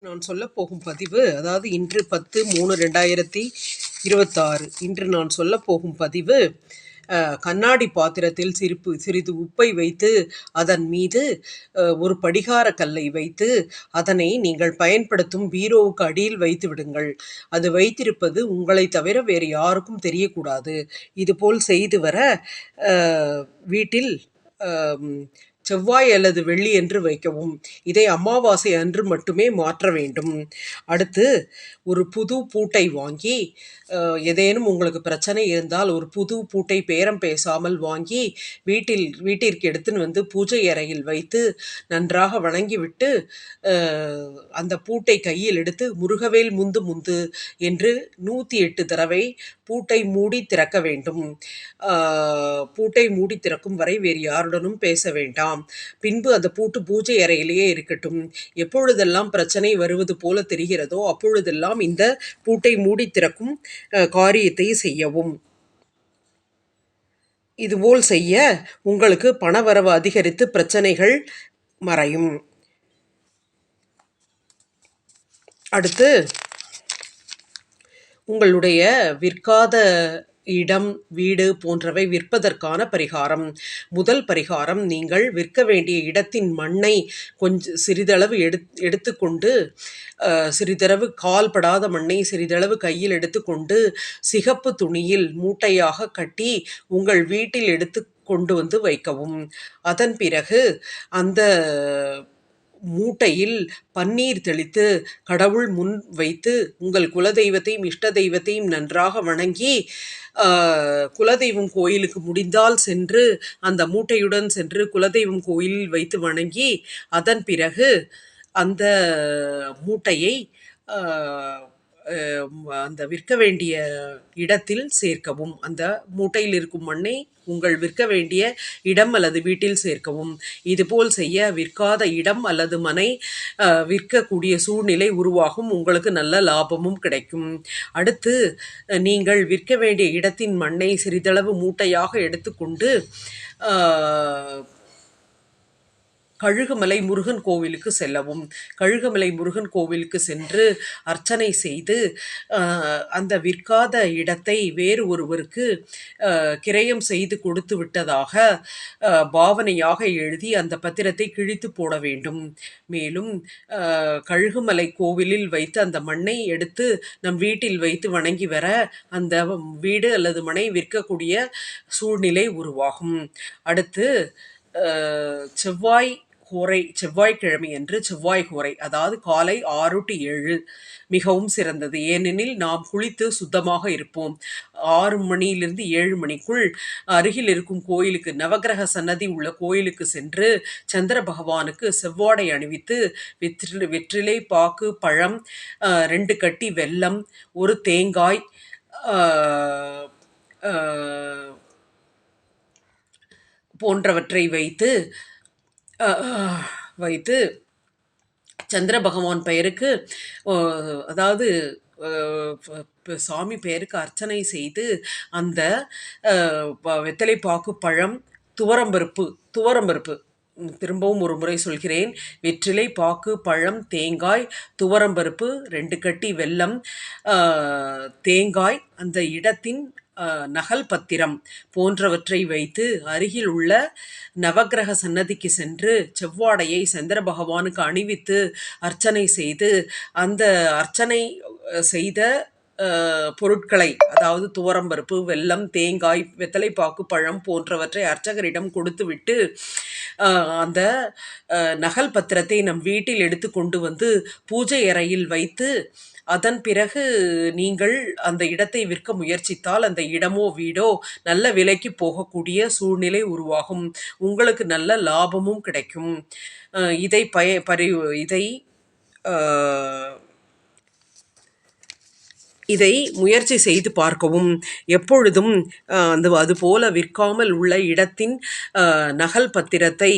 நான் சொல்லப்போகும் பதிவு, அதாவது இன்று 10/3/2026 இன்று நான் சொல்லப்போகும் பதிவு, கண்ணாடி பாத்திரத்தில் சிறிது உப்பை வைத்து அதன் மீது ஒரு படிகார கல்லை வைத்து அதனை நீங்கள் பயன்படுத்தும் பீரோவுக்கு அடியில் வைத்து விடுங்கள். அது வைத்திருப்பது உங்களை தவிர வேறு யாருக்கும் தெரியக்கூடாது. இதுபோல் செய்து வர வீட்டில் செவ்வாய் அல்லது வெள்ளி என்று வைக்கவும். இதை அமாவாசை அன்று மட்டுமே மாற்ற வேண்டும். அடுத்து ஒரு புது பூட்டை வாங்கி, ஏதேனும் உங்களுக்கு பிரச்சனை இருந்தால் ஒரு புது பூட்டை பேரம் பேசாமல் வாங்கி வீட்டிற்கு எடுத்துன்னு வந்து பூஜை அறையில் வைத்து நன்றாக வணங்கிவிட்டு அந்த பூட்டை கையில் எடுத்து முருகவேல் முந்து முந்து என்று 108 தடவை பூட்டை மூடி திறக்க வேண்டும். பூட்டை மூடி திறக்கும் வரை வேறு யாருடனும் பேச வேண்டாம். பின்பு அந்த பூட்டு பூஜை அறையிலேயே இருக்கட்டும். எப்பொழுதெல்லாம் பிரச்சனை வருவது போல தெரிகிறதோ அப்பொழுதெல்லாம் இந்த பூட்டை மூடி திறக்கும் காரியத்தை செய்யவும். இதுபோல் செய்ய உங்களுக்கு பணவரவு அதிகரித்து பிரச்சனைகள் மறையும். அடுத்து உங்களுடைய விற்காத இடம், வீடு போன்றவை விற்பதற்கான பரிகாரம். முதல் பரிகாரம், நீங்கள் விற்க வேண்டிய இடத்தின் மண்ணை சிறிதளவு எடுத்துக்கொண்டு, சிறிதளவு கால்படாத மண்ணை சிறிதளவு கையில் எடுத்துக்கொண்டு சிகப்பு துணியில் மூட்டையாக கட்டி உங்கள் வீட்டில் எடுத்து கொண்டு வந்து வைக்கவும். அதன் பிறகு அந்த மூட்டையில் பன்னீர் தெளித்து கடவுள் முன் வைத்து உங்கள் குலதெய்வத்தையும் இஷ்ட தெய்வத்தையும் நன்றாக வணங்கி, குலதெய்வம் கோயிலுக்கு முடிந்தால் சென்று அந்த மூட்டையுடன் சென்று குலதெய்வம் கோயிலில் வைத்து வணங்கி அதன் பிறகு அந்த மூட்டையை அந்த விற்க வேண்டிய இடத்தில் சேர்க்கவும். அந்த மூட்டையில் இருக்கும் மண்ணை உங்கள் விற்க வேண்டிய இடம் அல்லது வீட்டில் சேர்க்கவும். இதுபோல் செய்ய விற்காத இடம் அல்லது மனை விற்கக்கூடிய சூழ்நிலை உருவாகும். உங்களுக்கு நல்ல லாபமும் கிடைக்கும். அடுத்து நீங்கள் விற்க வேண்டிய இடத்தின் மண்ணை சிறிதளவு மூட்டையாக எடுத்துக்கொண்டு கழுகுமலை முருகன் கோவிலுக்கு செல்லவும். கழுகுமலை முருகன் கோவிலுக்கு சென்று அர்ச்சனை செய்து அந்த விற்காத இடத்தை வேறு ஒருவருக்கு கிரயம் செய்து கொடுத்து விட்டதாக பாவனையாக எழுதி அந்த பத்திரத்தை கிழித்து போட வேண்டும். மேலும் கழுகுமலை கோவிலில் வைத்து அந்த மண்ணை எடுத்து நம் வீட்டில் வைத்து வணங்கி வர அந்த வீடு அல்லது மனை விற்கக்கூடிய சூழ்நிலை உருவாகும். அடுத்து செவ்வாய்க்கிழமை அன்று செவ்வாய் கோரை, அதாவது காலை 6 to 7 மிகவும் சிறந்தது. ஏனெனில் நாம் குளித்து சுத்தமாக இருப்போம். 6 மணியிலிருந்து 7 மணிக்குள் அருகில் இருக்கும் கோயிலுக்கு, நவகிரக சன்னதி உள்ள கோயிலுக்கு சென்று சந்திர பகவானுக்கு செவ்வாடை அணிவித்து வெற்றிலை, பாக்கு, பழம், 2 கட்டி வெல்லம், ஒரு தேங்காய் போன்றவற்றை வைத்து சந்திர பகவான் பெயருக்கு, அதாவது சாமி பெயருக்கு அர்ச்சனை செய்து அந்த வெத்தலை, பாக்கு, பழம், துவரம்பருப்பு திரும்பவும் ஒரு முறை சொல்கிறேன். வெற்றிலை, பாக்கு, பழம், தேங்காய், துவரம்பருப்பு, 2 கட்டி வெல்லம், தேங்காய், அந்த இடத்தின் நகல் பத்திரம் போன்றவற்றை வைத்து அருகில் உள்ள நவகிரக சன்னதிக்கு சென்று செவ்வாடையை சந்திர பகவானுக்கு அணிவித்து அர்ச்சனை செய்து அந்த அர்ச்சனை செய்த பொருட்களை, அதாவது துவரம்பருப்பு, வெல்லம், தேங்காய், வெத்தலைப்பாக்கு, பழம் போன்றவற்றை அர்ச்சகரிடம் கொடுத்துவிட்டு அந்த நகல் பத்திரத்தை நம் வீட்டில் எடுத்து கொண்டு வந்து பூஜை அறையில் வைத்து அதன் பிறகு நீங்கள் அந்த இடத்தை விற்க முயற்சித்தால் அந்த இடமோ வீடோ நல்ல விலைக்கு போகக்கூடிய சூழ்நிலை உருவாகும். உங்களுக்கு நல்ல லாபமும் கிடைக்கும். இதை முயற்சி செய்து பார்க்கவும். எப்பொழுதும் அதுபோல விற்காமல் உள்ள இடத்தின் நகல் பத்திரத்தை